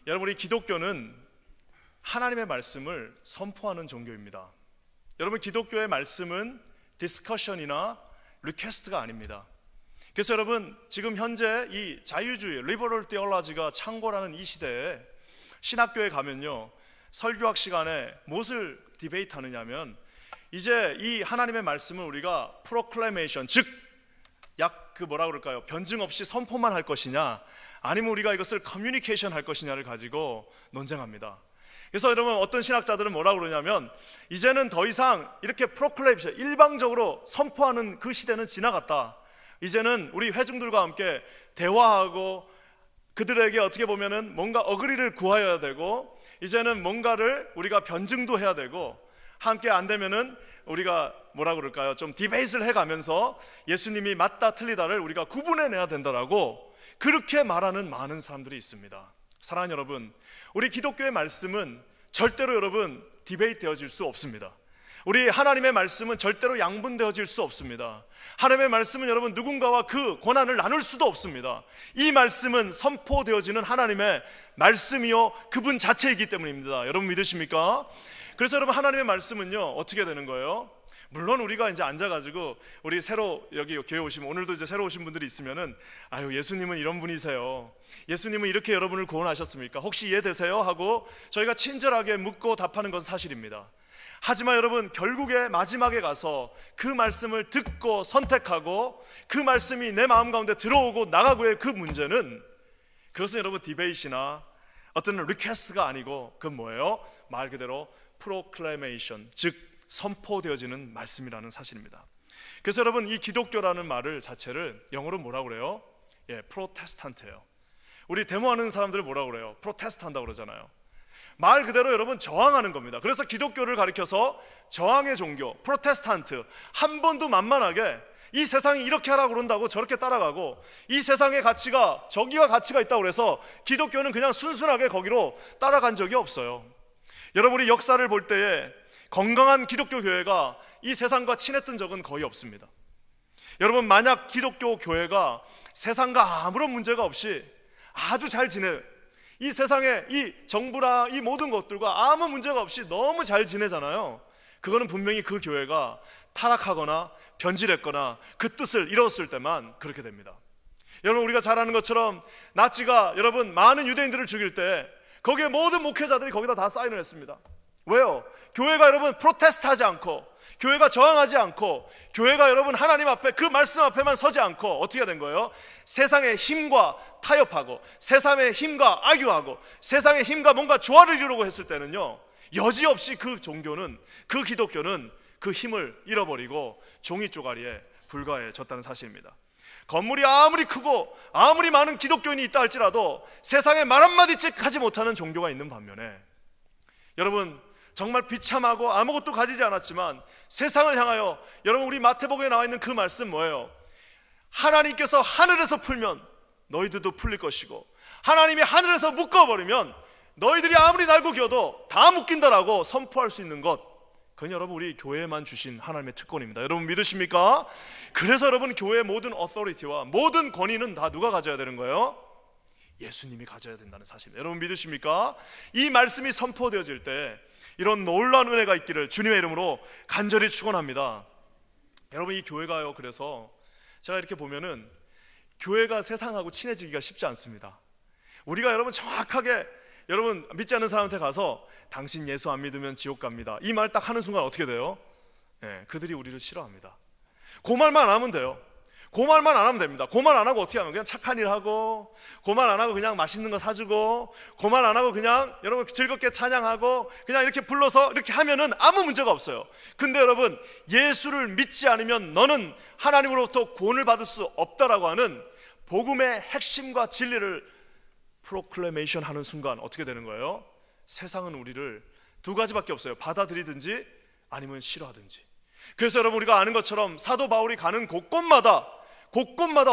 여러분, 이 기독교는 하나님의 말씀을 선포하는 종교입니다. 여러분, 기독교의 말씀은 디스커션이나 리퀘스트가 아닙니다. 그래서 여러분, 지금 현재 이 자유주의, 리버럴 테올로지가 창궐하는 이 시대에 신학교에 가면요, 설교학 시간에 무엇을 디베이트 하느냐면, 이제 이 하나님의 말씀을 우리가 프로클레이션, 즉 변증 없이 선포만 할 것이냐, 아니면 우리가 이것을 커뮤니케이션 할 것이냐를 가지고 논쟁합니다. 그래서 여러분, 어떤 신학자들은 뭐라고 그러냐면, 이제는 더 이상 이렇게 프로클레이션, 일방적으로 선포하는 그 시대는 지나갔다. 이제는 우리 회중들과 함께 대화하고 그들에게 어떻게 보면은 뭔가 어그리를 구하여야 되고, 이제는 뭔가를 우리가 변증도 해야 되고, 함께 안 되면은 우리가 좀 디베이트를 해가면서 예수님이 맞다 틀리다를 우리가 구분해내야 된다라고 그렇게 말하는 많은 사람들이 있습니다. 사랑하는 여러분, 우리 기독교의 말씀은 절대로 여러분 디베이트 되어질 수 없습니다. 우리 하나님의 말씀은 절대로 양분되어질 수 없습니다. 하나님의 말씀은 여러분 누군가와 그 권한을 나눌 수도 없습니다. 이 말씀은 선포되어지는 하나님의 말씀이요, 그분 자체이기 때문입니다. 여러분 믿으십니까? 그래서 여러분, 하나님의 말씀은요 어떻게 되는 거예요? 물론 우리가 이제 앉아가지고 우리 새로 여기 교회 오시면, 오늘도 이제 새로 오신 분들이 있으면은, 아유, 예수님은 이런 분이세요, 예수님은 이렇게 여러분을 구원하셨습니까? 혹시 이해되세요? 하고 저희가 친절하게 묻고 답하는 건 사실입니다. 하지만 여러분, 결국에 마지막에 가서 그 말씀을 듣고 선택하고 그 말씀이 내 마음 가운데 들어오고 나가고의 그 문제는, 그것은 여러분 디베이트나 어떤 리퀘스트가 아니고, 그건 뭐예요? 말 그대로 프로클레이션, 즉 선포되어지는 말씀이라는 사실입니다. 그래서 여러분, 이 기독교라는 말을 자체를 영어로 뭐라고 그래요? 프로테스탄트예요. 우리 데모하는 사람들을 뭐라고 그래요? 프로테스트 한다고 그러잖아요. 말 그대로 여러분 저항하는 겁니다. 그래서 기독교를 가리켜서 저항의 종교, 프로테스탄트, 한 번도 만만하게 이 세상이 이렇게 하라고 그런다고 저렇게 따라가고, 이 세상의 가치가 저기가 가치가 있다고 그래서 기독교는 그냥 순순하게 거기로 따라간 적이 없어요. 여러분, 우리 역사를 볼 때에 건강한 기독교 교회가 이 세상과 친했던 적은 거의 없습니다. 여러분, 만약 기독교 교회가 세상과 아무런 문제가 없이 아주 잘 지내요, 이 세상에 이 정부나 이 모든 것들과 아무 문제가 없이 너무 잘 지내잖아요. 그거는 분명히 그 교회가 타락하거나 변질했거나 그 뜻을 잃었을 때만 그렇게 됩니다. 여러분, 우리가 잘 아는 것처럼 나치가 여러분 많은 유대인들을 죽일 때 거기에 모든 목회자들이 거기다 다 사인을 했습니다. 왜요? 교회가 여러분 프로테스트하지 않고, 교회가 저항하지 않고, 교회가 여러분 하나님 앞에 그 말씀 앞에만 서지 않고 어떻게 된 거예요? 세상의 힘과 타협하고, 세상의 힘과 악유하고, 세상의 힘과 뭔가 조화를 이루려고 했을 때는요, 여지없이 그 종교는, 그 기독교는 그 힘을 잃어버리고 종이 쪼가리에 불과해졌다는 사실입니다. 건물이 아무리 크고 아무리 많은 기독교인이 있다 할지라도 세상에 말 한마디씩 하지 못하는 종교가 있는 반면에, 여러분 정말 비참하고 아무것도 가지지 않았지만 세상을 향하여, 여러분 우리 마태복음에 나와 있는 그 말씀 뭐예요? 하나님께서 하늘에서 풀면 너희들도 풀릴 것이고, 하나님이 하늘에서 묶어버리면 너희들이 아무리 날고 기어도 다 묶인다라고 선포할 수 있는 것, 그건 여러분 우리 교회에만 주신 하나님의 특권입니다. 여러분 믿으십니까? 그래서 여러분, 교회의 모든 어서리티와 모든 권위는 다 누가 가져야 되는 거예요? 예수님이 가져야 된다는 사실입니다. 여러분 믿으십니까? 이 말씀이 선포되어질 때 이런 놀라운 은혜가 있기를 주님의 이름으로 간절히 축원합니다. 여러분, 이 교회가요, 그래서 제가 이렇게 보면은 교회가 세상하고 친해지기가 쉽지 않습니다. 우리가 여러분 정확하게, 여러분 믿지 않는 사람한테 가서 당신 예수 안 믿으면 지옥 갑니다, 이 말 딱 하는 순간 어떻게 돼요? 그들이 우리를 싫어합니다. 그 말만 안 하면 돼요. 그 말만 안 하면 됩니다. 그 말 안 하고 어떻게 하면, 그냥 착한 일 하고, 그 말 안 하고 그냥 맛있는 거 사주고, 그 말 안 하고 그냥 여러분 즐겁게 찬양하고, 그냥 이렇게 불러서 이렇게 하면은 아무 문제가 없어요. 근데 여러분, 예수를 믿지 않으면 너는 하나님으로부터 구원을 받을 수 없다라고 하는 복음의 핵심과 진리를 프로클레이션 하는 순간 어떻게 되는 거예요? 세상은 우리를 두 가지밖에 없어요. 받아들이든지 아니면 싫어하든지. 그래서 여러분, 우리가 아는 것처럼 사도 바울이 가는 곳곳마다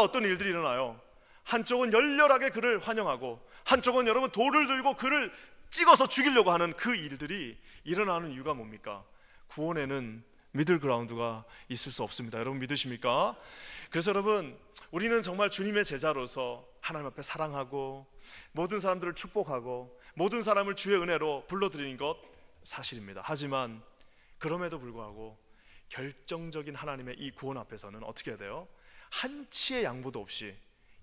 어떤 일들이 일어나요. 한쪽은 열렬하게 그를 환영하고, 한쪽은 여러분 돌을 들고 그를 찍어서 죽이려고 하는 그 일들이 일어나는 이유가 뭡니까? 구원에는 미들그라운드가 있을 수 없습니다. 여러분 믿으십니까? 그래서 여러분, 우리는 정말 주님의 제자로서 하나님 앞에 사랑하고 모든 사람들을 축복하고 모든 사람을 주의 은혜로 불러들이는 것 사실입니다. 하지만 그럼에도 불구하고 결정적인 하나님의 이 구원 앞에서는 어떻게 해야 돼요? 한치의 양보도 없이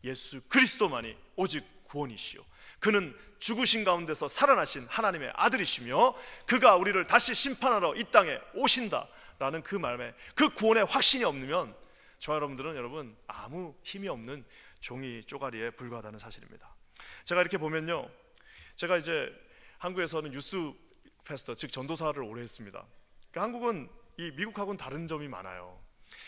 예수 그리스도만이 오직 구원이시요 그는 죽으신 가운데서 살아나신 하나님의 아들이시며 그가 우리를 다시 심판하러 이 땅에 오신다라는 그 말에 그 구원의 확신이 없으면 저와 여러분들은 여러분 아무 힘이 없는 종이 쪼가리에 불과하다는 사실입니다. 제가 이렇게 보면요, 제가 이제 한국에서는 유스 패스터 즉 전도사를 오래 했습니다. 그러니까 한국은 이 미국하고는 다른 점이 많아요.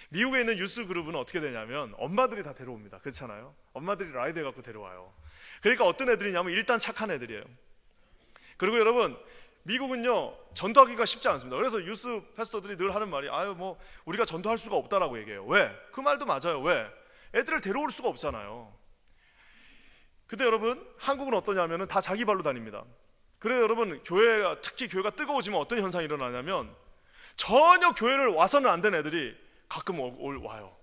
미국에 있는 유스 그룹은 어떻게 되냐면 엄마들이 다 데려옵니다. 그렇잖아요. 엄마들이 라이드 해갖고 데려와요. 그러니까 어떤 애들이냐면 일단 착한 애들이에요. 그리고 여러분 미국은요 전도하기가 쉽지 않습니다. 그래서 유스 패스터들이 늘 하는 말이 아유 뭐 우리가 전도할 수가 없다라고 얘기해요. 왜? 그 말도 맞아요. 왜? 애들을 데려올 수가 없잖아요. 근데 여러분 한국은 어떠냐면은 다 자기 발로 다닙니다. 그래서 여러분 교회가 특히 교회가 뜨거워지면 어떤 현상이 일어나냐면 전혀 교회를 와서는 안 된 애들이 가끔 와요.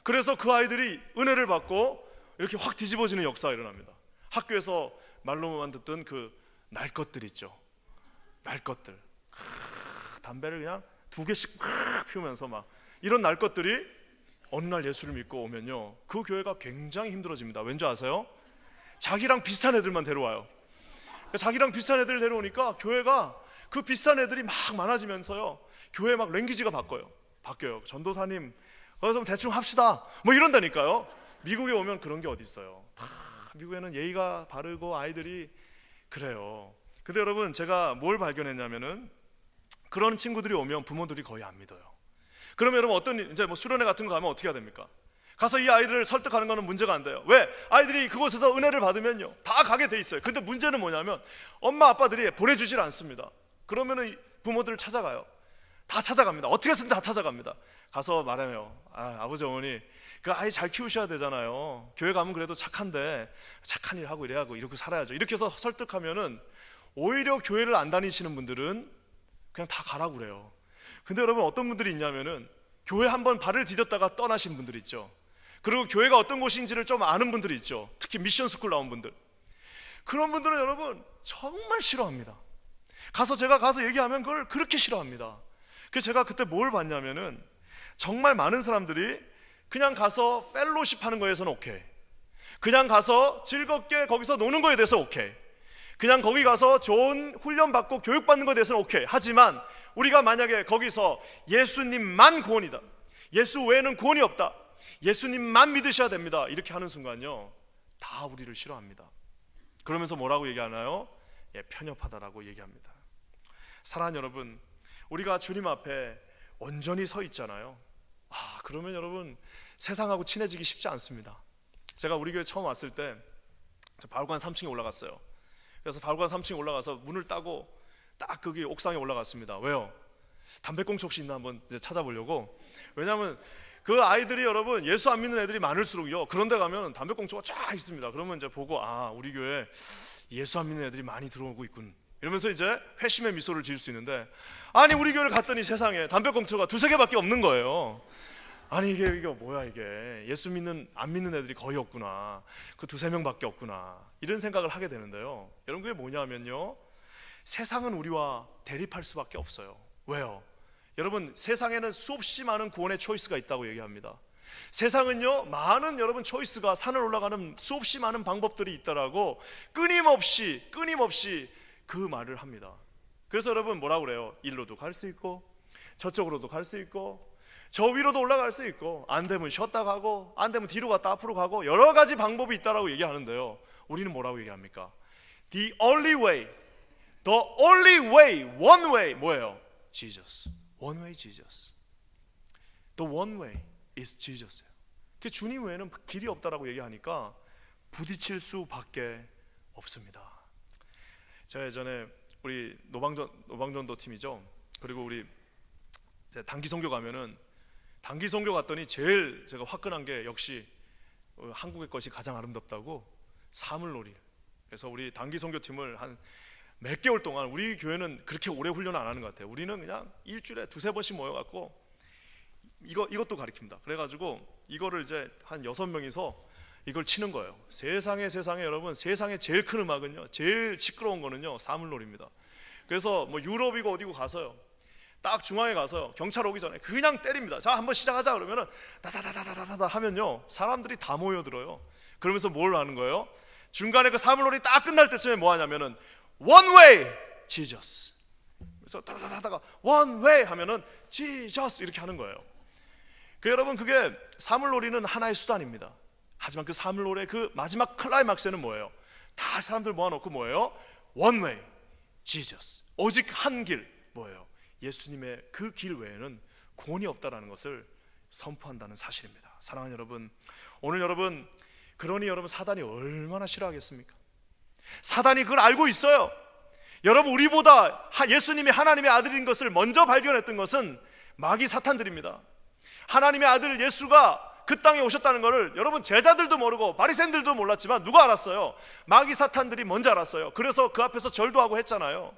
그래서 그 아이들이 은혜를 받고 이렇게 확 뒤집어지는 역사가 일어납니다. 학교에서 말로만 듣던 그 날 것들 있죠. 날 것들 담배를 그냥 2개씩 피우면서 막 이런 날 것들이 어느 날 예수를 믿고 오면요 그 교회가 굉장히 힘들어집니다. 왠지 아세요? 자기랑 비슷한 애들만 데려와요. 자기랑 비슷한 애들 데려오니까 교회가 그 비슷한 애들이 막 많아지면서요 교회 막 랭귀지가 바뀌어요. 전도사님 거기서 대충 합시다 뭐 이런다니까요. 미국에 오면 그런 게 어디 있어요. 미국에는 예의가 바르고 아이들이 그래요. 근데 여러분 제가 뭘 발견했냐면은 그런 친구들이 오면 부모들이 거의 안 믿어요. 그러면 여러분 어떤 이제 뭐 수련회 같은 거 가면 어떻게 해야 됩니까? 가서 이 아이들을 설득하는 거는 문제가 안 돼요. 왜? 아이들이 그곳에서 은혜를 받으면요 다 가게 돼 있어요. 근데 문제는 뭐냐면 엄마 아빠들이 보내주질 않습니다. 그러면은 부모들을 찾아가요. 다 찾아갑니다. 어떻게 해서든 다 찾아갑니다. 가서 말해요. 아버지 어머니 그 아이 잘 키우셔야 되잖아요. 교회 가면 그래도 착한데 착한 일 하고 이래야 하고 이렇게 살아야죠. 이렇게 해서 설득하면은 오히려 교회를 안 다니시는 분들은 그냥 다 가라고 그래요. 근데 여러분 어떤 분들이 있냐면은 교회 한번 발을 디뎠다가 떠나신 분들이 있죠. 그리고 교회가 어떤 곳인지를 좀 아는 분들이 있죠. 특히 미션 스쿨 나온 분들. 그런 분들은 여러분 정말 싫어합니다. 제가 가서 얘기하면 그걸 그렇게 싫어합니다. 그래서 제가 그때 뭘 봤냐면은 정말 많은 사람들이 그냥 가서 펠로십 하는 거에서는 오케이, 그냥 가서 즐겁게 거기서 노는 거에 대해서 오케이, 그냥 거기 가서 좋은 훈련 받고 교육 받는 거에 대해서는 오케이. 하지만 우리가 만약에 거기서 예수님만 구원이다, 예수 외에는 구원이 없다, 예수님만 믿으셔야 됩니다 이렇게 하는 순간요 다 우리를 싫어합니다. 그러면서 뭐라고 얘기하나요? 편협하다라고 얘기합니다. 사랑하는 여러분, 우리가 주님 앞에 온전히 서 있잖아요. 그러면 여러분 세상하고 친해지기 쉽지 않습니다. 제가 우리 교회 처음 왔을 때 바울관 3층에 올라갔어요. 그래서 바울관 3층에 올라가서 문을 따고 딱 거기 옥상에 올라갔습니다. 왜요? 담배꽁초 혹시 있나 한번 이제 찾아보려고. 왜냐하면 그 아이들이 여러분 예수 안 믿는 애들이 많을수록요 그런 데 가면 담배꽁초가 쫙 있습니다. 그러면 이제 보고 우리 교회 예수 안 믿는 애들이 많이 들어오고 있군 이러면서 이제 회심의 미소를 지을 수 있는데, 아니 우리 교회를 갔더니 세상에 담배꽁초가 2-3개밖에 없는 거예요. 아니 이게 뭐야, 이게 예수 믿는 안 믿는 애들이 거의 없구나, 그 2-3명밖에 없구나 이런 생각을 하게 되는데요. 여러분 그게 뭐냐면요 세상은 우리와 대립할 수밖에 없어요. 왜요? 여러분 세상에는 수없이 많은 구원의 초이스가 있다고 얘기합니다. 세상은요 많은 여러분 초이스가, 산을 올라가는 수없이 많은 방법들이 있다라고 끊임없이 그 말을 합니다. 그래서 여러분 뭐라고 그래요? 일로도 갈 수 있고 저쪽으로도 갈 수 있고 저 위로도 올라갈 수 있고, 안 되면 쉬었다 가고 안 되면 뒤로 갔다 앞으로 가고 여러 가지 방법이 있다라고 얘기하는데요 우리는 뭐라고 얘기합니까? The only way, one way 뭐예요? Jesus. One way Jesus. The one way is Jesus. 주님 외에는 길이 없다라고 얘기하니까 부딪힐 수밖에 없습니다. 제가 예전에 우리 노방전도 팀이죠. 그리고 우리 단기 선교 가면은 단기 선교 갔더니 제일 제가 화끈한 게 역시 한국의 것이 가장 아름답다고 사물놀이. 그래서 우리 단기 선교 팀을 한 몇 개월 동안, 우리 교회는 그렇게 오래 훈련을 안 하는 것 같아요. 우리는 그냥 일주일에 2-3번씩 모여갖고 이것도 가르칩니다. 그래가지고 이거를 이제 한 6명이서 이걸 치는 거예요. 세상에 여러분, 세상에 제일 큰 음악은요, 제일 시끄러운 거는요, 사물놀이입니다. 그래서 뭐 유럽이고 어디고 가서요, 딱 중앙에 가서요, 경찰 오기 전에 그냥 때립니다. 자, 한번 시작하자 그러면은 다다다다다다 하면요, 사람들이 다 모여들어요. 그러면서 뭘 하는 거예요? 중간에 그 사물놀이 딱 끝날 때쯤에 뭐 하냐면은 One way Jesus. 그래서 다다다다가 One way 하면은 Jesus 이렇게 하는 거예요. 여러분, 그게 사물놀이는 하나의 수단입니다. 하지만 그 사물놀이의 그 마지막 클라이막스는 뭐예요? 다 사람들 모아놓고 뭐예요? One way Jesus. 오직 한 길, 뭐예요? 예수님의 그 길 외에는 구원이 없다라는 것을 선포한다는 사실입니다. 사랑하는 여러분, 오늘 여러분, 그러니 여러분, 사단이 얼마나 싫어하겠습니까? 사단이 그걸 알고 있어요. 여러분, 우리보다 예수님이 하나님의 아들인 것을 먼저 발견했던 것은 마귀 사탄들입니다. 하나님의 아들 예수가 그 땅에 오셨다는 것을 여러분, 제자들도 모르고 바리새인들도 몰랐지만 누가 알았어요? 마귀 사탄들이 먼저 알았어요. 그래서 그 앞에서 절도 하고 했잖아요.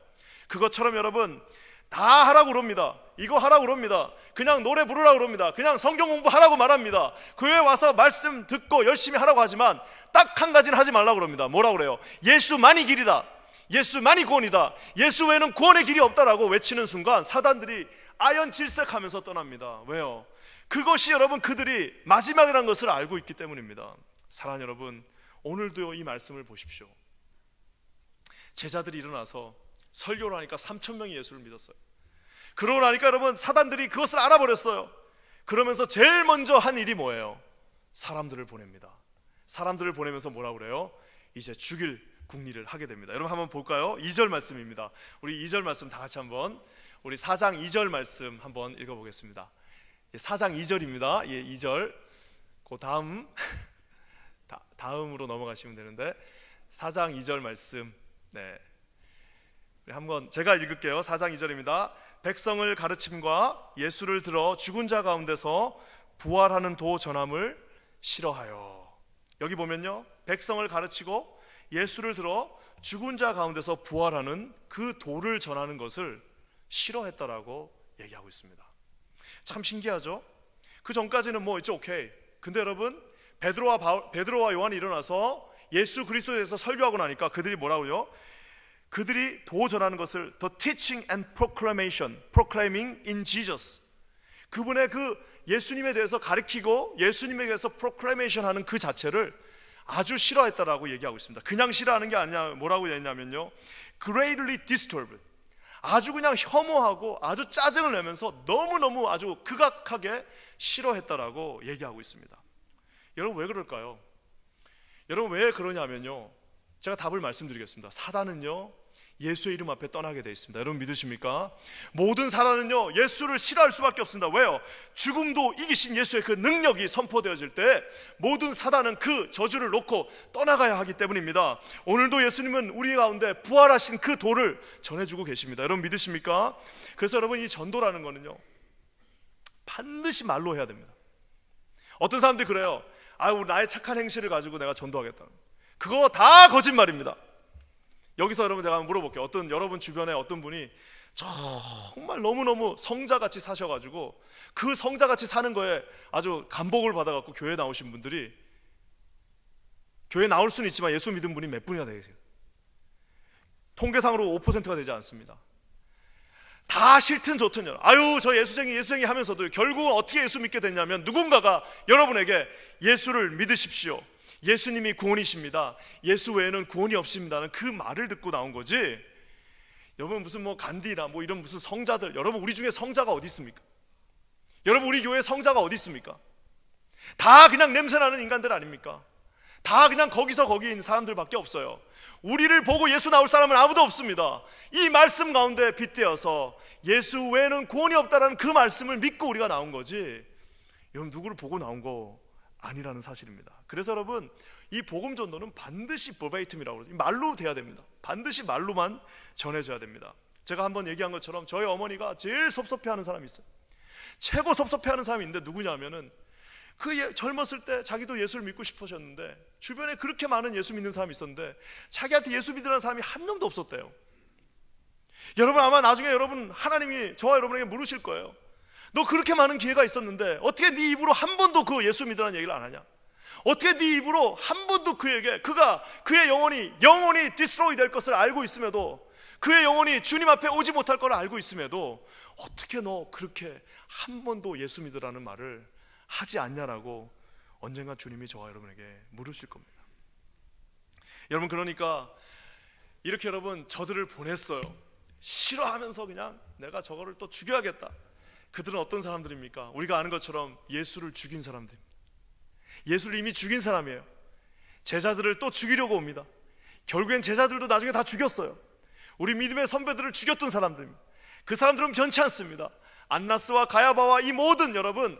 그것처럼 여러분, 다 하라고 그럽니다. 이거 하라고 그럽니다. 그냥 노래 부르라고 그럽니다. 그냥 성경 공부하라고 말합니다. 교회에 와서 말씀 듣고 열심히 하라고 하지만 딱 한 가지는 하지 말라고 그럽니다. 뭐라고 그래요? 예수만이 길이다, 예수만이 구원이다, 예수 외에는 구원의 길이 없다라고 외치는 순간 사단들이 아연질색하면서 떠납니다. 왜요? 그것이 여러분, 그들이 마지막이라는 것을 알고 있기 때문입니다. 사랑하는 여러분, 오늘도 이 말씀을 보십시오. 제자들이 일어나서 설교를 하니까 3,000명이 예수를 믿었어요. 그러고 나니까 여러분, 사단들이 그것을 알아버렸어요. 그러면서 제일 먼저 한 일이 뭐예요? 사람들을 보냅니다. 사람들을 보내면서 뭐라고 그래요? 이제 죽일 궁리를 하게 됩니다. 여러분, 한번 볼까요? 2절 말씀입니다. 우리 2절 말씀 다 같이 한번, 우리 4장 2절 말씀 한번 읽어보겠습니다. 4장 2절입니다. 예, 2절. 그 다음 다음으로 넘어가시면 되는데 4장 2절 말씀. 네. 한번 제가 읽을게요. 4장 2절입니다. 백성을 가르침과 예수를 들어 죽은 자 가운데서 부활하는 도 전함을 싫어하여. 여기 보면요, 백성을 가르치고 예수를 들어 죽은 자 가운데서 부활하는 그 도를 전하는 것을 싫어했다라고 얘기하고 있습니다. 참 신기하죠? 그 전까지는 뭐 it's okay. 근데 여러분, 베드로와 요한이 일어나서 예수 그리스도에 대해서 설교하고 나니까 그들이 뭐라고요? 그들이 도 전하는 것을 the teaching and proclaiming in Jesus, 그분의 그 예수님에 대해서 가르치고 예수님에 대해서 proclamation 하는 그 자체를 아주 싫어했다라고 얘기하고 있습니다. 그냥 싫어하는 게 아니냐, 뭐라고 했냐면요, greatly disturbed, 아주 그냥 혐오하고 아주 짜증을 내면서 너무너무 아주 극악하게 싫어했다라고 얘기하고 있습니다. 여러분, 왜 그럴까요? 여러분, 왜 그러냐면요, 제가 답을 말씀드리겠습니다. 사단은요, 예수의 이름 앞에 떠나게 되어 있습니다. 여러분, 믿으십니까? 모든 사단은요, 예수를 싫어할 수밖에 없습니다. 왜요? 죽음도 이기신 예수의 그 능력이 선포되어질 때 모든 사단은 그 저주를 놓고 떠나가야 하기 때문입니다. 오늘도 예수님은 우리 가운데 부활하신 그 도를 전해주고 계십니다. 여러분, 믿으십니까? 그래서 여러분, 이 전도라는 거는요, 반드시 말로 해야 됩니다. 어떤 사람들이 그래요. 나의 착한 행실을 가지고 내가 전도하겠다. 그거 다 거짓말입니다. 여기서 여러분, 제가 물어볼게요. 여러분 주변에 어떤 분이 정말 너무너무 성자같이 사셔가지고 그 성자같이 사는 거에 아주 감복을 받아갖고 교회에 나오신 분들이, 교회에 나올 수는 있지만 예수 믿은 분이 몇 분이나 되세요? 통계상으로 5%가 되지 않습니다. 다 싫든 좋든 저 예수쟁이 하면서도 결국은 어떻게 예수 믿게 됐냐면, 누군가가 여러분에게 예수를 믿으십시오, 예수님이 구원이십니다, 예수 외에는 구원이 없습니다는 그 말을 듣고 나온 거지. 여러분, 무슨 뭐 간디나 뭐 이런 무슨 성자들, 여러분, 우리 중에 성자가 어디 있습니까? 여러분, 우리 교회에 성자가 어디 있습니까? 다 그냥 냄새나는 인간들 아닙니까? 다 그냥 거기서 거기 있는 사람들밖에 없어요. 우리를 보고 예수 나올 사람은 아무도 없습니다. 이 말씀 가운데 빗대어서 예수 외에는 구원이 없다라는 그 말씀을 믿고 우리가 나온 거지, 여러분, 누구를 보고 나온 거 아니라는 사실입니다. 그래서 여러분, 이 복음 전도는 반드시 버베이텀이라고 그러죠. 말로 돼야 됩니다. 반드시 말로만 전해져야 됩니다. 제가 한번 얘기한 것처럼 저희 어머니가 제일 섭섭해하는 사람이 있어요. 최고 섭섭해하는 사람이 있는데 누구냐면은, 젊었을 때 자기도 예수를 믿고 싶으셨는데 주변에 그렇게 많은 예수 믿는 사람이 있었는데 자기한테 예수 믿으라는 사람이 한 명도 없었대요. 여러분, 아마 나중에 여러분, 하나님이 저와 여러분에게 물으실 거예요. 너 그렇게 많은 기회가 있었는데 어떻게 네 입으로 한 번도 그 예수 믿으라는 얘기를 안 하냐? 어떻게 네 입으로 한 번도 그의 영혼이 디스트로이 될 것을 알고 있음에도, 그의 영혼이 주님 앞에 오지 못할 걸 알고 있음에도 어떻게 너 그렇게 한 번도 예수 믿으라는 말을 하지 않냐라고 언젠가 주님이 저와 여러분에게 물으실 겁니다. 여러분, 그러니까 이렇게 여러분 저들을 보냈어요. 싫어하면서 그냥 내가 저거를 또 죽여야겠다. 그들은 어떤 사람들입니까? 우리가 아는 것처럼 예수를 죽인 사람들입니다. 예수를 이미 죽인 사람이에요. 제자들을 또 죽이려고 옵니다. 결국엔 제자들도 나중에 다 죽였어요. 우리 믿음의 선배들을 죽였던 사람들입니다. 그 사람들은 변치 않습니다. 안나스와 가야바와 이 모든 여러분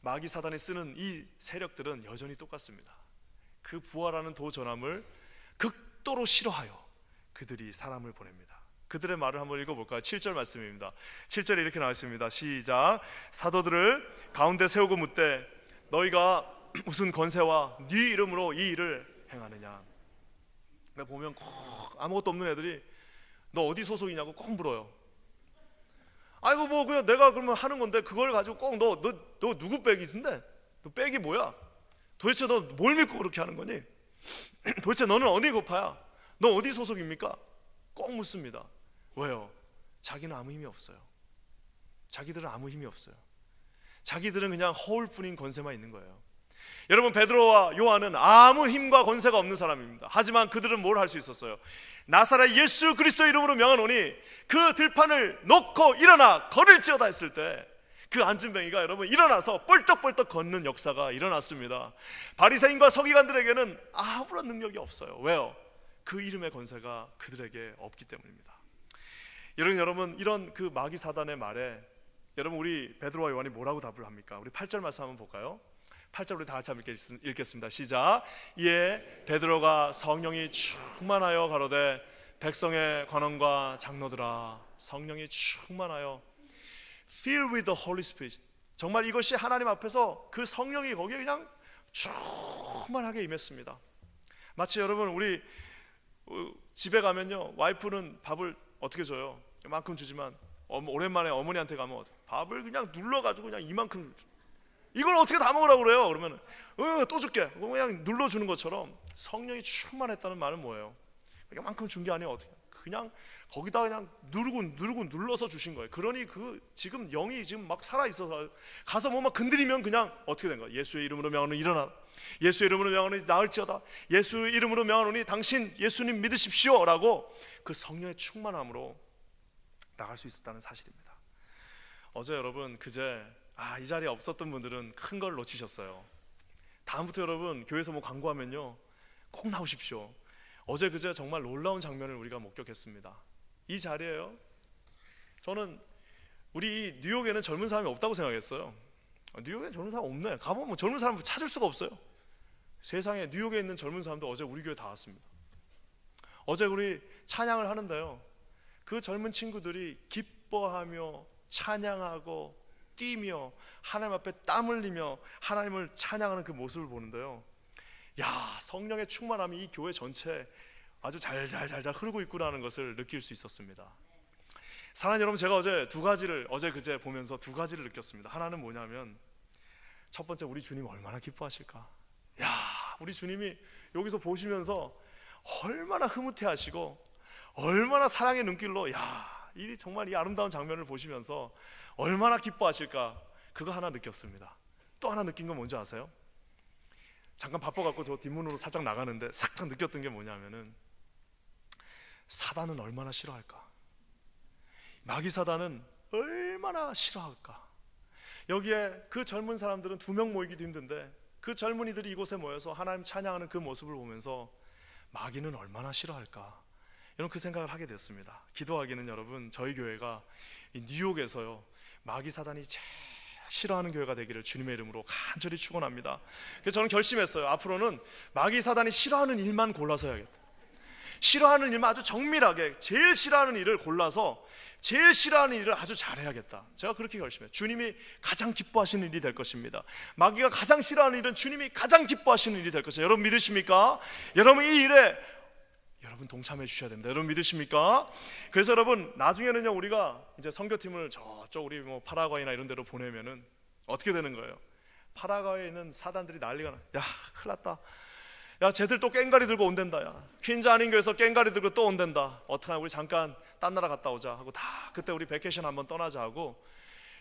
마귀 사단이 쓰는 이 세력들은 여전히 똑같습니다. 그 부활하는 도전함을 극도로 싫어하여 그들이 사람을 보냅니다. 그들의 말을 한번 읽어볼까요? 7절 말씀입니다. 7절에 이렇게 나와 있습니다. 시작. 사도들을 가운데 세우고 묻되 너희가 무슨 권세와 네 이름으로 이 일을 행하느냐. 보면 꼭 아무것도 없는 애들이 너 어디 소속이냐고 꼭 물어요. 아이고 뭐 그냥 내가 그러면 하는 건데 그걸 가지고 꼭 너 누구 백이신데? 너 백이 뭐야? 도대체 너 뭘 믿고 그렇게 하는 거니? 도대체 너는 어디 고파야? 너 어디 소속입니까? 꼭 묻습니다. 왜요? 자기는 아무 힘이 없어요. 자기들은 아무 힘이 없어요. 자기들은 그냥 허울뿐인 권세만 있는 거예요. 여러분, 베드로와 요한은 아무 힘과 권세가 없는 사람입니다. 하지만 그들은 뭘 할 수 있었어요? 나사렛 예수 그리스도 이름으로 명하노니 그 들판을 놓고 일어나 걸을지어다 했을 때 그 안진뱅이가 여러분 일어나서 뻘떡뻘떡 걷는 역사가 일어났습니다. 바리새인과 서기관들에게는 아무런 능력이 없어요. 왜요? 그 이름의 권세가 그들에게 없기 때문입니다. 여러분 이런 그 마귀 사단의 말에 여러분 우리 베드로와 요한이 뭐라고 답을 합니까? 우리 8절 말씀 한번 볼까요? 8절 우리 다 같이 함께 읽겠습니다. 시작. 이에 베드로가 성령이 충만하여 가로되 백성의 관원과 장로들아, 성령이 충만하여 filled with the Holy Spirit. 정말 이것이 하나님 앞에서 그 성령이 거기에 그냥 충만하게 임했습니다. 마치 여러분 우리 집에 가면요, 와이프는 밥을 어떻게 줘요? 이만큼 주지만 오랜만에 어머니한테 가면 밥을 그냥 눌러가지고 그냥 이만큼, 이걸 어떻게 다 먹으라고 그래요? 그러면 또 줄게, 그냥 눌러주는 것처럼 성령이 충만했다는 말은 뭐예요? 이만큼 준 게 아니에요. 어떻게 그냥 거기다 그냥 누르고 눌러서 주신 거예요. 그러니 그 지금 영이 지금 막 살아있어서 가서 뭐 막 건드리면 그냥 어떻게 된 거예요? 예수의 이름으로 명하노니 일어나라, 예수의 이름으로 명하노니 나을지어다, 예수의 이름으로 명하노니 당신 예수님 믿으십시오 라고 그 성령의 충만함으로 나갈 수 있었다는 사실입니다. 어제 여러분 그제 이 자리에 없었던 분들은 큰 걸 놓치셨어요. 다음부터 여러분 교회에서 뭐 광고하면요 꼭 나오십시오. 어제 그제 정말 놀라운 장면을 우리가 목격했습니다. 이 자리에요, 저는 우리 뉴욕에는 젊은 사람이 없다고 생각했어요. 뉴욕에 젊은 사람 없네. 가보면 젊은 사람 찾을 수가 없어요. 세상에 뉴욕에 있는 젊은 사람도 어제 우리 교회 다 왔습니다. 어제 우리 찬양을 하는데요, 그 젊은 친구들이 기뻐하며 찬양하고 뛰며 하나님 앞에 땀 흘리며 하나님을 찬양하는 그 모습을 보는데요, 야, 성령의 충만함이 이 교회 전체에 아주 잘 흐르고 있구나는 것을 느낄 수 있었습니다. 사랑하는 여러분, 제가 어제 그제 보면서 두 가지를 느꼈습니다. 하나는 뭐냐면, 첫 번째, 우리 주님 얼마나 기뻐하실까. 야, 우리 주님이 여기서 보시면서 얼마나 흐뭇해하시고 얼마나 사랑의 눈길로 정말 이 아름다운 장면을 보시면서 얼마나 기뻐하실까. 그거 하나 느꼈습니다. 또 하나 느낀 건 뭔지 아세요? 잠깐 바빠갖고 저 뒷문으로 살짝 나가는데 싹 느꼈던 게 뭐냐면은, 사단은 얼마나 싫어할까, 마귀 사단은 얼마나 싫어할까. 여기에 그 젊은 사람들은 2명 모이기도 힘든데 그 젊은이들이 이곳에 모여서 하나님 찬양하는 그 모습을 보면서 마귀는 얼마나 싫어할까, 여러분 그 생각을 하게 됐습니다. 기도하기는 여러분 저희 교회가 이 뉴욕에서요 마귀 사단이 제일 싫어하는 교회가 되기를 주님의 이름으로 간절히 축원합니다. 그래서 저는 결심했어요. 앞으로는 마귀 사단이 싫어하는 일만 골라서 해야겠다. 싫어하는 일만 아주 정밀하게 제일 싫어하는 일을 골라서 제일 싫어하는 일을 아주 잘해야겠다. 제가 그렇게 결심해요. 주님이 가장 기뻐하시는 일이 될 것입니다. 마귀가 가장 싫어하는 일은 주님이 가장 기뻐하시는 일이 될 것입니다. 여러분 믿으십니까? 여러분 이 일에 여러분 동참해 주셔야 됩니다. 여러분 믿으십니까? 그래서 여러분 나중에는요 우리가 이제 선교팀을 저쪽 우리 뭐 파라과이나 이런 데로 보내면은 어떻게 되는 거예요? 파라과이에 있는 사단들이 난리가 나. 야, 큰일 났다. 야, 쟤들 또 꽹가리 들고 온댄다. 야, 퀸즈 한인교에서 꽹가리 들고 또 온댄다. 어떡하나, 우리 잠깐 딴 나라 갔다 오자 하고 다 그때 우리 베케이션 한번 떠나자 하고,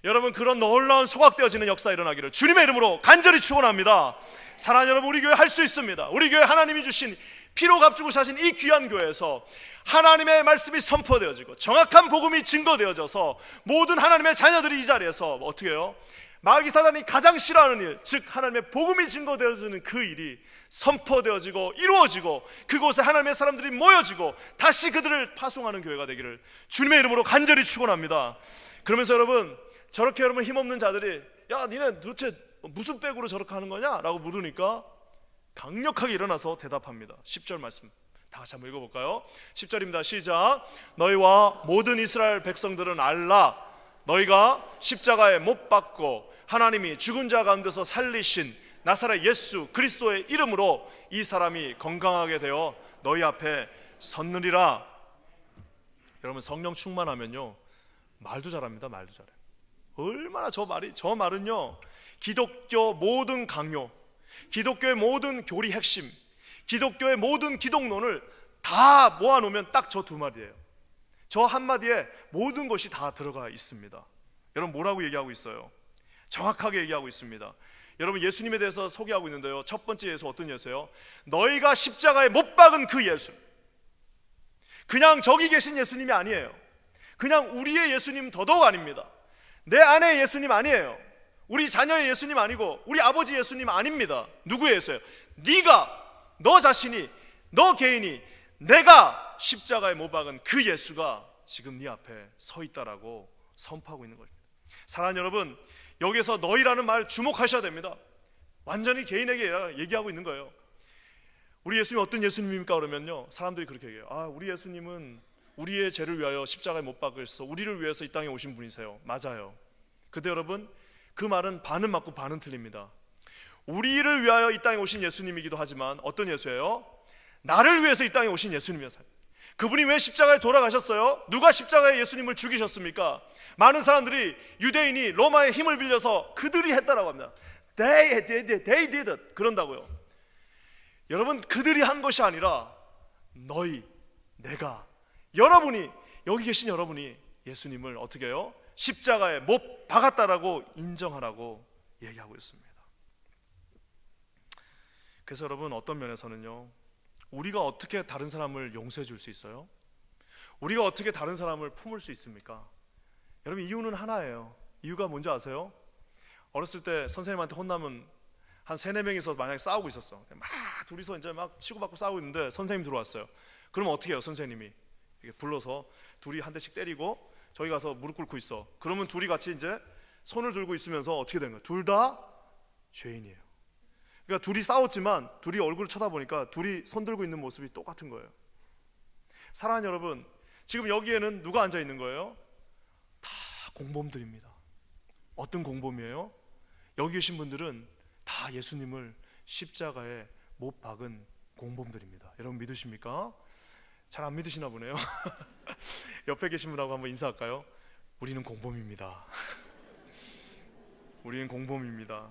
여러분, 그런 놀라운 소각되어지는 역사 일어나기를 주님의 이름으로 간절히 축원합니다. 사랑하는 여러분, 우리 교회 할 수 있습니다. 우리 교회 하나님이 주신 피로 값주고 사신 이 귀한 교회에서 하나님의 말씀이 선포되어지고 정확한 복음이 증거되어져서 모든 하나님의 자녀들이 이 자리에서 어떻게 해요? 마귀 사단이 가장 싫어하는 일, 즉 하나님의 복음이 증거되어지는 그 일이 선포되어지고 이루어지고 그곳에 하나님의 사람들이 모여지고 다시 그들을 파송하는 교회가 되기를 주님의 이름으로 간절히 축원합니다. 그러면서 여러분, 저렇게 여러분 힘없는 자들이 야, 니네 도대체 무슨 백으로 저렇게 하는 거냐? 라고 물으니까 강력하게 일어나서 대답합니다. 10절 말씀 다 같이 한번 읽어볼까요? 10절입니다. 시작. 너희와 모든 이스라엘 백성들은 알라. 너희가 십자가에 못 박고 하나님이 죽은 자 가운데서 살리신 나사렛 예수 그리스도의 이름으로 이 사람이 건강하게 되어 너희 앞에 섰느니라. 여러분, 성령 충만하면요 말도 잘합니다. 말도 잘해요. 얼마나 저 말은요 기독교 모든 강요, 기독교의 모든 교리 핵심, 기독교의 모든 기독론을 다 모아놓으면 딱 저 두 마디예요. 저 한마디에 모든 것이 다 들어가 있습니다. 여러분, 뭐라고 얘기하고 있어요? 정확하게 얘기하고 있습니다. 여러분, 예수님에 대해서 소개하고 있는데요, 첫 번째 예수 어떤 예수예요? 너희가 십자가에 못 박은 그 예수. 그냥 저기 계신 예수님이 아니에요. 그냥 우리의 예수님 더더욱 아닙니다. 내 아내의 예수님 아니에요. 우리 자녀의 예수님 아니고 우리 아버지 예수님 아닙니다. 누구의 예수예요? 네가, 너 자신이, 너 개인이 내가 십자가에 못 박은 그 예수가 지금 네 앞에 서 있다라고 선포하고 있는 겁니다. 사랑하는 여러분, 여기서 너희라는 말 주목하셔야 됩니다. 완전히 개인에게 얘기하고 있는 거예요. 우리 예수님 어떤 예수님입니까? 그러면요, 사람들이 그렇게 얘기해요. 아, 우리 예수님은 우리의 죄를 위하여 십자가에 못 박으셔서 우리를 위해서 이 땅에 오신 분이세요. 맞아요. 근데 여러분, 그 말은 반은 맞고 반은 틀립니다. 우리를 위하여 이 땅에 오신 예수님이기도 하지만 어떤 예수예요? 나를 위해서 이 땅에 오신 예수님이었어요. 그분이 왜 십자가에 돌아가셨어요? 누가 십자가에 예수님을 죽이셨습니까? 많은 사람들이 유대인이 로마의 힘을 빌려서 그들이 했다라고 합니다. They did it. 그런다고요. 여러분, 그들이 한 것이 아니라 너희, 내가, 여러분이, 여기 계신 여러분이 예수님을 어떻게 해요? 십자가에 못 박았다라고 인정하라고 얘기하고 있습니다. 그래서 여러분, 어떤 면에서는요, 우리가 어떻게 다른 사람을 용서해 줄 수 있어요? 우리가 어떻게 다른 사람을 품을 수 있습니까? 여러분, 이유는 하나예요. 이유가 뭔지 아세요? 어렸을 때 선생님한테 혼나면 한 3-4명이서 만약에 싸우고 있었어. 막 둘이서 이제 막 치고받고 싸우고 있는데 선생님 들어왔어요. 그럼 어떻게 해요? 선생님이 이렇게 불러서 둘이 한 대씩 때리고 저기 가서 무릎 꿇고 있어. 그러면 둘이 같이 이제 손을 들고 있으면서 어떻게 되는 거예요? 둘 다 죄인이에요. 그러니까 둘이 싸웠지만 둘이 얼굴을 쳐다보니까 둘이 손 들고 있는 모습이 똑같은 거예요. 사랑하는 여러분, 지금 여기에는 누가 앉아 있는 거예요? 다 공범들입니다. 어떤 공범이에요? 여기 계신 분들은 다 예수님을 십자가에 못 박은 공범들입니다. 여러분, 믿으십니까? 잘 안 믿으시나 보네요. 옆에 계신 분하고 한번 인사할까요? 우리는 공범입니다. 우리는 공범입니다.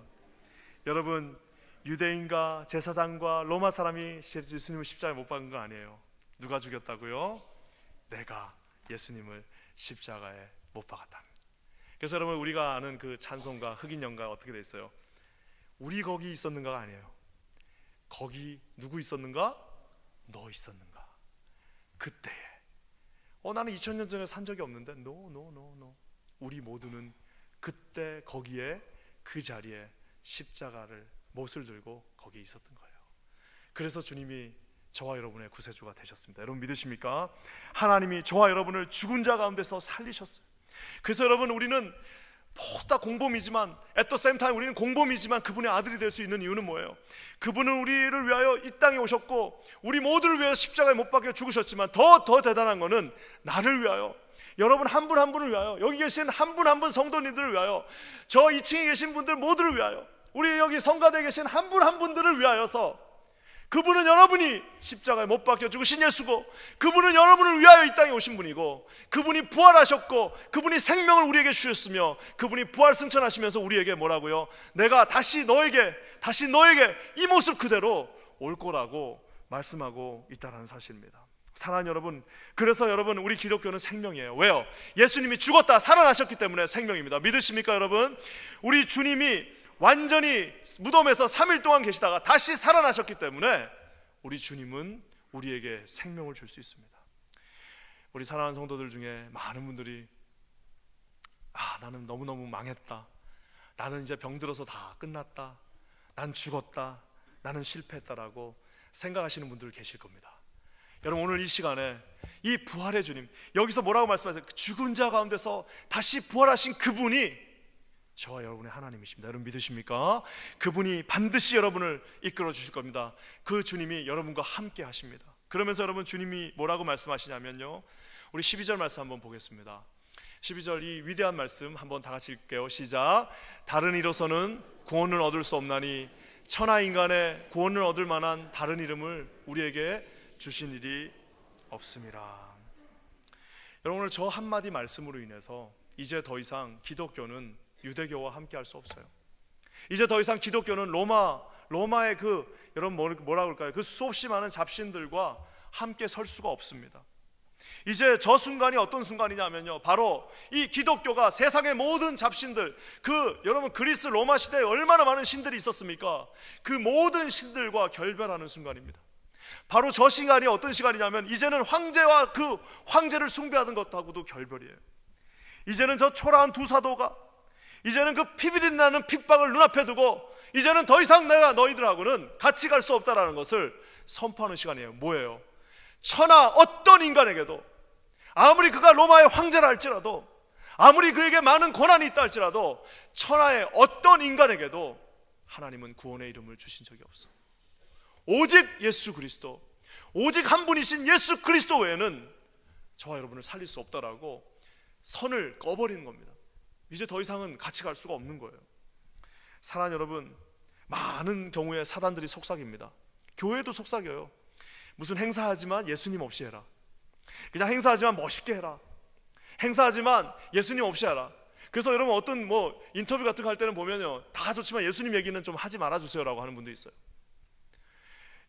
여러분, 유대인과 제사장과 로마 사람이 예수님을 십자가에 못 박은 거 아니에요. 누가 죽였다고요? 내가 예수님을 십자가에 못 박았다. 그래서 여러분, 우리가 아는 그 찬송가 흑인 연가 어떻게 돼 있어요? 우리 거기 있었는가가 아니에요. 거기 누구 있었는가? 너 있었는가? 그때에. 나는 2000년 전에 산 적이 없는데. No. 우리 모두는 그때 거기에 그 자리에 십자가를 못을 들고 거기에 있었던 거예요. 그래서 주님이 저와 여러분의 구세주가 되셨습니다. 여러분, 믿으십니까? 하나님이 저와 여러분을 죽은 자 가운데서 살리셨어요. 그래서 여러분, 우리는 다 공범이지만 at the same time 우리는 공범이지만 그분의 아들이 될 수 있는 이유는 뭐예요? 그분은 우리를 위하여 이 땅에 오셨고 우리 모두를 위해서 십자가에 못 박혀 죽으셨지만 더 대단한 거는 나를 위하여, 여러분 한 분 한 분을 위하여, 여기 계신 한 분 한 분 성도님들을 위하여, 저 2층에 계신 분들 모두를 위하여, 우리 여기 성가대에 계신 한 분 한 분들을 위하여서 그분은 여러분이 십자가에 못 박혀 죽으신 예수고, 그분은 여러분을 위하여 이 땅에 오신 분이고, 그분이 부활하셨고, 그분이 생명을 우리에게 주셨으며, 그분이 부활 승천하시면서 우리에게 뭐라고요? 내가 다시 너에게 이 모습 그대로 올 거라고 말씀하고 있다는 사실입니다. 사랑하는 여러분, 그래서 여러분, 우리 기독교는 생명이에요. 왜요? 예수님이 죽었다 살아나셨기 때문에 생명입니다. 믿으십니까 여러분? 우리 주님이 완전히 무덤에서 3일 동안 계시다가 다시 살아나셨기 때문에 우리 주님은 우리에게 생명을 줄 수 있습니다. 우리 사랑하는 성도들 중에 많은 분들이 나는 너무너무 망했다, 나는 이제 병들어서 다 끝났다, 난 죽었다, 나는 실패했다라고 생각하시는 분들 계실 겁니다. 여러분, 오늘 이 시간에 이 부활의 주님, 여기서 뭐라고 말씀하세요? 죽은 자 가운데서 다시 부활하신 그분이 저와 여러분의 하나님이십니다. 여러분 믿으십니까? 그분이 반드시 여러분을 이끌어 주실 겁니다. 그 주님이 여러분과 함께 하십니다. 그러면서 여러분, 주님이 뭐라고 말씀하시냐면요, 우리 12절 말씀 한번 보겠습니다. 12절 이 위대한 말씀 한번 다 같이 읽게요. 시작. 다른 이로서는 구원을 얻을 수 없나니 천하 인간의 구원을 얻을 만한 다른 이름을 우리에게 주신 일이 없음이라. 여러분, 오늘 저 한마디 말씀으로 인해서 이제 더 이상 기독교는 유대교와 함께 할 수 없어요. 이제 더 이상 기독교는 로마의 여러분 뭐라 그럴까요? 그 수없이 많은 잡신들과 함께 설 수가 없습니다. 이제 저 순간이 어떤 순간이냐면요, 바로 이 기독교가 세상의 모든 잡신들, 여러분 그리스 로마 시대에 얼마나 많은 신들이 있었습니까? 그 모든 신들과 결별하는 순간입니다. 바로 저 시간이 어떤 시간이냐면, 이제는 황제와 그 황제를 숭배하던 것하고도 결별이에요. 이제는 저 초라한 두 사도가 이제는 그 피비린 나는 핍박을 눈앞에 두고 이제는 더 이상 내가 너희들하고는 같이 갈 수 없다라는 것을 선포하는 시간이에요. 뭐예요? 천하 어떤 인간에게도, 아무리 그가 로마의 황제라 할지라도, 아무리 그에게 많은 권한이 있다 할지라도, 천하의 어떤 인간에게도 하나님은 구원의 이름을 주신 적이 없어. 오직 예수 그리스도, 오직 한 분이신 예수 그리스도 외에는 저와 여러분을 살릴 수 없다라고 선을 꺼버리는 겁니다. 이제 더 이상은 같이 갈 수가 없는 거예요. 사랑하는 여러분, 많은 경우에 사단들이 속삭입니다. 교회도 속삭여요. 무슨 행사하지만 예수님 없이 해라, 그냥 행사하지만 멋있게 해라, 행사하지만 예수님 없이 하라. 그래서 여러분, 어떤 인터뷰 같은 거 할 때는 보면요, 다 좋지만 예수님 얘기는 좀 하지 말아주세요 라고 하는 분도 있어요.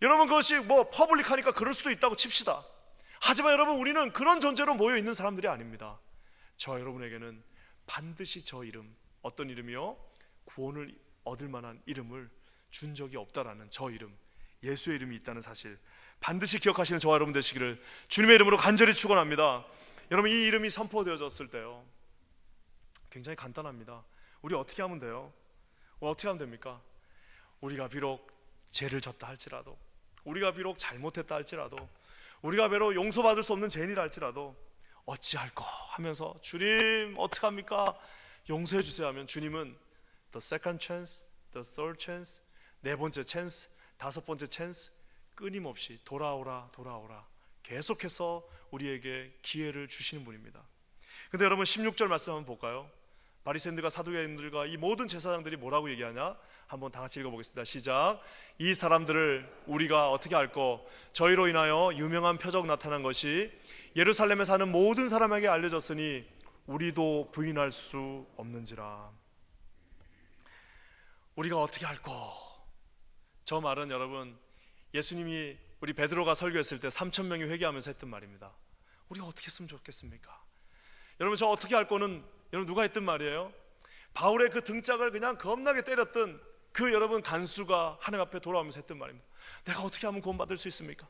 여러분, 그것이 퍼블릭하니까 그럴 수도 있다고 칩시다. 하지만 여러분, 우리는 그런 존재로 모여 있는 사람들이 아닙니다. 저 여러분에게는 반드시 저 이름, 어떤 이름이요? 구원을 얻을 만한 이름을 준 적이 없다라는 저 이름, 예수의 이름이 있다는 사실 반드시 기억하시는 저와 여러분 되시기를 주님의 이름으로 간절히 축원합니다. 여러분, 이 이름이 선포되어졌을 때요, 굉장히 간단합니다. 우리 어떻게 하면 돼요? 어떻게 하면 됩니까? 우리가 비록 죄를 졌다 할지라도, 우리가 비록 잘못했다 할지라도, 우리가 비록 용서받을 수 없는 죄인이라 할지라도 어찌할꼬 하면서 주님 어떡합니까? 용서해 주세요 하면 주님은 the second chance, the third chance, 네 번째 chance, 다섯 번째 chance, 끊임없이 돌아오라 계속해서 우리에게 기회를 주시는 분입니다. 근데 여러분, 16절 말씀 한번 볼까요? 바리새인들과 사두개인들과 이 모든 제사장들이 뭐라고 얘기하냐? 한번 다 같이 읽어보겠습니다. 시작. 이 사람들을 우리가 어떻게 할꼬? 저희로 인하여 유명한 표적 나타난 것이 예루살렘에 사는 모든 사람에게 알려졌으니 우리도 부인할 수 없는지라. 우리가 어떻게 할꼬? 저 말은 여러분, 예수님이 우리 베드로가 설교했을 때 3,000명이 회개하면서 했던 말입니다. 우리가 어떻게 했으면 좋겠습니까? 여러분, 저 어떻게 할꼬는 여러분 누가 했던 말이에요? 바울의 그 등짝을 그냥 겁나게 때렸던 그 여러분 간수가 하나님 앞에 돌아오면서 했던 말입니다. 내가 어떻게 하면 구원받을 수 있습니까?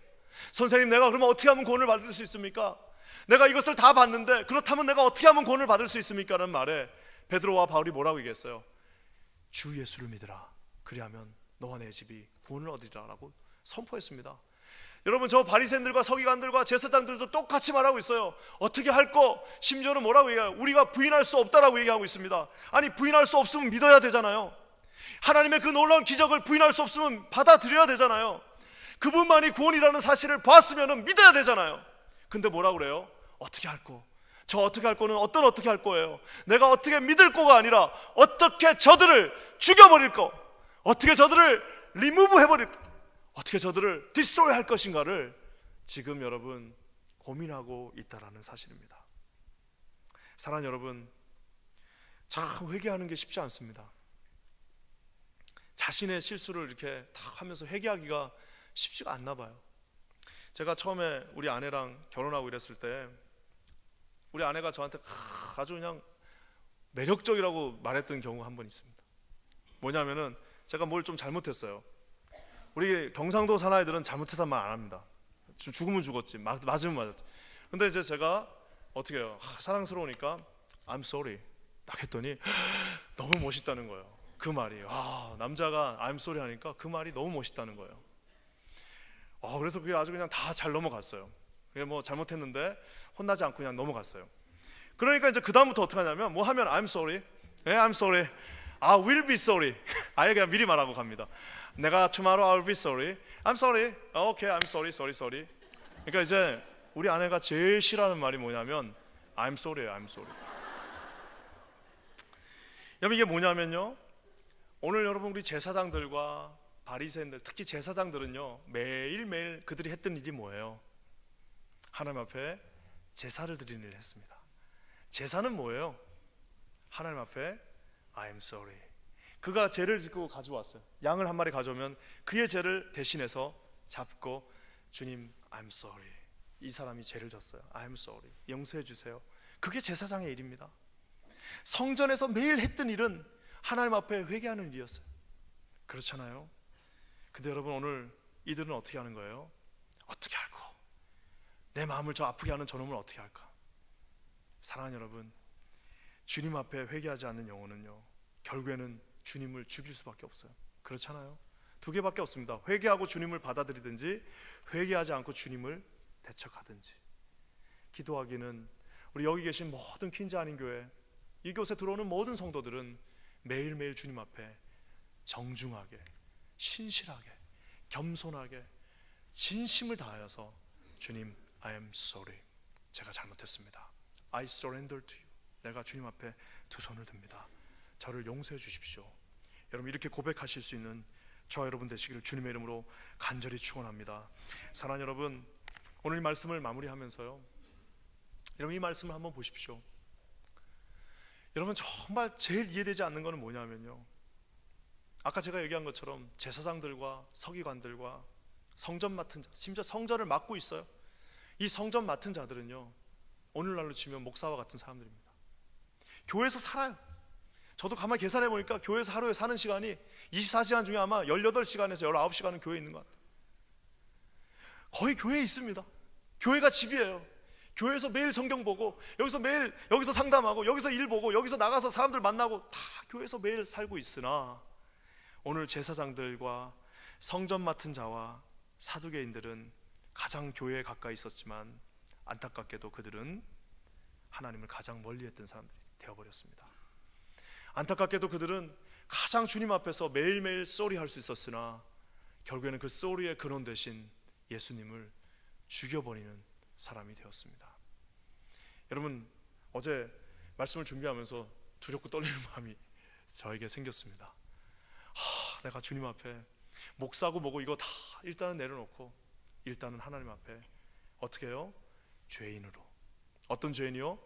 선생님, 내가 그러면 어떻게 하면 구원을 받을 수 있습니까? 내가 이것을 다 봤는데 그렇다면 내가 어떻게 하면 구원을 받을 수 있습니까? 라는 말에 베드로와 바울이 뭐라고 얘기했어요? 주 예수를 믿으라, 그리하면 너와 내 집이 구원을 얻으리라 라고 선포했습니다. 여러분, 저 바리새인들과 서기관들과 제사장들도 똑같이 말하고 있어요. 어떻게 할꼬? 심지어는 뭐라고 얘기해요? 우리가 부인할 수 없다라고 얘기하고 있습니다. 아니, 부인할 수 없으면 믿어야 되잖아요. 하나님의 그 놀라운 기적을 부인할 수 없으면 받아들여야 되잖아요. 그분만이 구원이라는 사실을 봤으면 믿어야 되잖아요. 근데 뭐라고 그래요? 어떻게 할꼬? 저 어떻게 할 거는 어떻게 할 거예요? 내가 어떻게 믿을 거가 아니라 어떻게 저들을 죽여버릴 거, 어떻게 저들을 리무브 해버릴 거, 어떻게 저들을 디스트로이 할 것인가를 지금 여러분 고민하고 있다라는 사실입니다. 사랑하는 여러분, 참 회개하는 게 쉽지 않습니다. 자신의 실수를 이렇게 다 하면서 회개하기가 쉽지가 않나 봐요. 제가 처음에 우리 아내랑 결혼하고 이랬을 때 우리 아내가 저한테 아주 그냥 매력적이라고 말했던 경우가 한 번 있습니다. 뭐냐면은 제가 뭘 좀 잘못했어요. 우리 경상도 사나이들은 잘못해서 말 안 합니다. 죽으면 죽었지, 맞으면 맞았지. 근데 이제 제가 어떻게 해요? 사랑스러우니까 I'm sorry 딱 했더니 너무 멋있다는 거예요. 그 말이 남자가 I'm sorry 하니까 그 말이 너무 멋있다는 거예요. 그래서 그게 아주 그냥 다 잘 넘어갔어요. 그게 뭐 잘못했는데 혼나지 않고 그냥 넘어갔어요. 그러니까 이제 그 다음부터 어떻게 하냐면 뭐 하면 I'm sorry, I'm sorry, I will be sorry. 아예 그냥 미리 말하고 갑니다. 내가 tomorrow I will be sorry, I'm sorry, okay, I'm sorry, sorry. 그러니까 이제 우리 아내가 제일 싫어하는 말이 뭐냐면 I'm sorry예요, I'm sorry. 여러분 이게 뭐냐면요, 오늘 여러분 우리 제사장들과 바리새인들, 특히 제사장들은요 매일매일 그들이 했던 일이 뭐예요? 하나님 앞에 제사를 드리는 일을 했습니다. 제사는 뭐예요? 하나님 앞에 I'm sorry. 그가 죄를 짓고 가져왔어요. 양을 한 마리 가져오면 그의 죄를 대신해서 잡고 주님 I'm sorry, 이 사람이 죄를 졌어요, I'm sorry, 용서해 주세요. 그게 제사장의 일입니다. 성전에서 매일 했던 일은 하나님 앞에 회개하는 일이었어요. 그렇잖아요. 근데 여러분 오늘 이들은 어떻게 하는 거예요? 어떻게 할까? 내 마음을 저 아프게 하는 저놈을 어떻게 할까? 사랑하는 여러분, 주님 앞에 회개하지 않는 영혼은요 결국에는 주님을 죽일 수밖에 없어요. 그렇잖아요. 두 개밖에 없습니다. 회개하고 주님을 받아들이든지 회개하지 않고 주님을 대적하든지. 기도하기는 우리 여기 계신 모든 퀸즈 아닌 교회, 이곳에 들어오는 모든 성도들은 매일매일 주님 앞에 정중하게, 신실하게, 겸손하게, 진심을 다하여서 주님 I am sorry, 제가 잘못했습니다, I surrender to you, 내가 주님 앞에 두 손을 듭니다, 저를 용서해 주십시오. 여러분 이렇게 고백하실 수 있는 저와 여러분 되시기를 주님의 이름으로 간절히 축원합니다. 사랑하는 여러분, 오늘 이 말씀을 마무리하면서요, 여러분 이 말씀을 한번 보십시오. 여러분 정말 제일 이해되지 않는 것은 뭐냐면요, 아까 제가 얘기한 것처럼 제사장들과 서기관들과 성전 맡은 자, 심지어 성전을 맡고 있어요. 이 성전 맡은 자들은요 오늘날로 치면 목사와 같은 사람들입니다. 교회에서 살아요. 저도 가만히 계산해 보니까 교회에서 하루에 사는 시간이 24시간 중에 아마 18시간에서 19시간은 교회에 있는 것 같아요. 거의 교회에 있습니다. 교회가 집이에요. 교회에서 매일 성경 보고, 여기서 매일 여기서 상담하고, 여기서 일 보고, 여기서 나가서 사람들 만나고, 다 교회에서 매일 살고 있으나 오늘 제사장들과 성전 맡은 자와 사두개인들은 가장 교회에 가까이 있었지만 안타깝게도 그들은 하나님을 가장 멀리했던 사람들이 되어버렸습니다. 안타깝게도 그들은 가장 주님 앞에서 매일매일 쏘리 할 수 있었으나 결국에는 그 쏘리의 근원 되신 예수님을 죽여버리는 사람이 되었습니다. 여러분 어제 말씀을 준비하면서 두렵고 떨리는 마음이 저에게 생겼습니다. 내가 주님 앞에 목사고 뭐고 이거 다 일단은 내려놓고 일단은 하나님 앞에 어떻게 해요? 죄인으로, 어떤 죄인이요?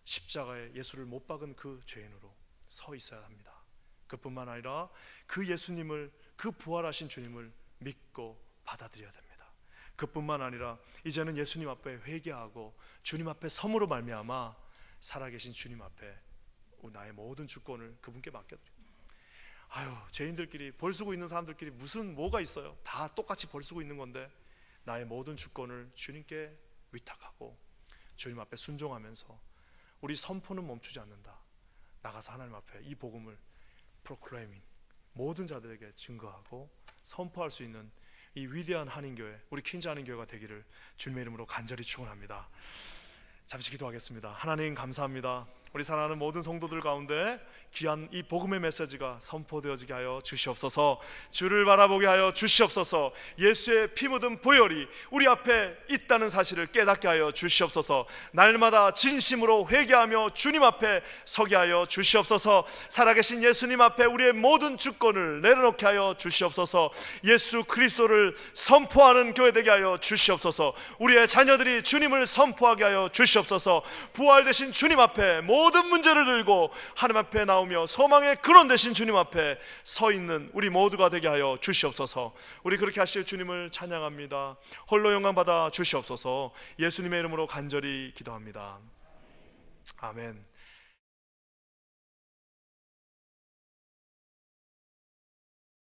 십자가에 예수를 못 박은 그 죄인으로 서 있어야 합니다. 그뿐만 아니라 그 예수님을, 그 부활하신 주님을 믿고 받아들여야 됩니다. 그뿐만 아니라 이제는 예수님 앞에 회개하고 주님 앞에 섬으로 말미암아 살아계신 주님 앞에 나의 모든 주권을 그분께 맡겨드립니다. 죄인들끼리 벌 쓰고 있는 사람들끼리 무슨 뭐가 있어요? 다 똑같이 벌 쓰고 있는 건데 나의 모든 주권을 주님께 위탁하고 주님 앞에 순종하면서 우리 선포는 멈추지 않는다. 나가서 하나님 앞에 이 복음을 프로클레이밍, 모든 자들에게 증거하고 선포할 수 있는 이 위대한 한인교회, 우리 퀸즈 한인교회가 되기를 주님의 이름으로 간절히 축원합니다. 잠시 기도하겠습니다. 하나님 감사합니다. 우리 사랑하는 모든 성도들 가운데 귀한 이 복음의 메시지가 선포되어지게 하여 주시옵소서. 주를 바라보게 하여 주시옵소서. 예수의 피 묻은 보혈이 우리 앞에 있다는 사실을 깨닫게 하여 주시옵소서. 날마다 진심으로 회개하며 주님 앞에 서게 하여 주시옵소서. 살아계신 예수님 앞에 우리의 모든 주권을 내려놓게 하여 주시옵소서. 예수 그리스도를 선포하는 교회 되게 하여 주시옵소서. 우리의 자녀들이 주님을 선포하게 하여 주시옵소서. 부활되신 주님 앞에 모든 문제를 들고 하나님 앞에 나오며 소망의 근원 되신 주님 앞에 서 있는 우리 모두가 되게 하여 주시옵소서. 우리 그렇게 하실 주님을 찬양합니다. 홀로 영광 받아 주시옵소서. 예수님의 이름으로 간절히 기도합니다. 아멘.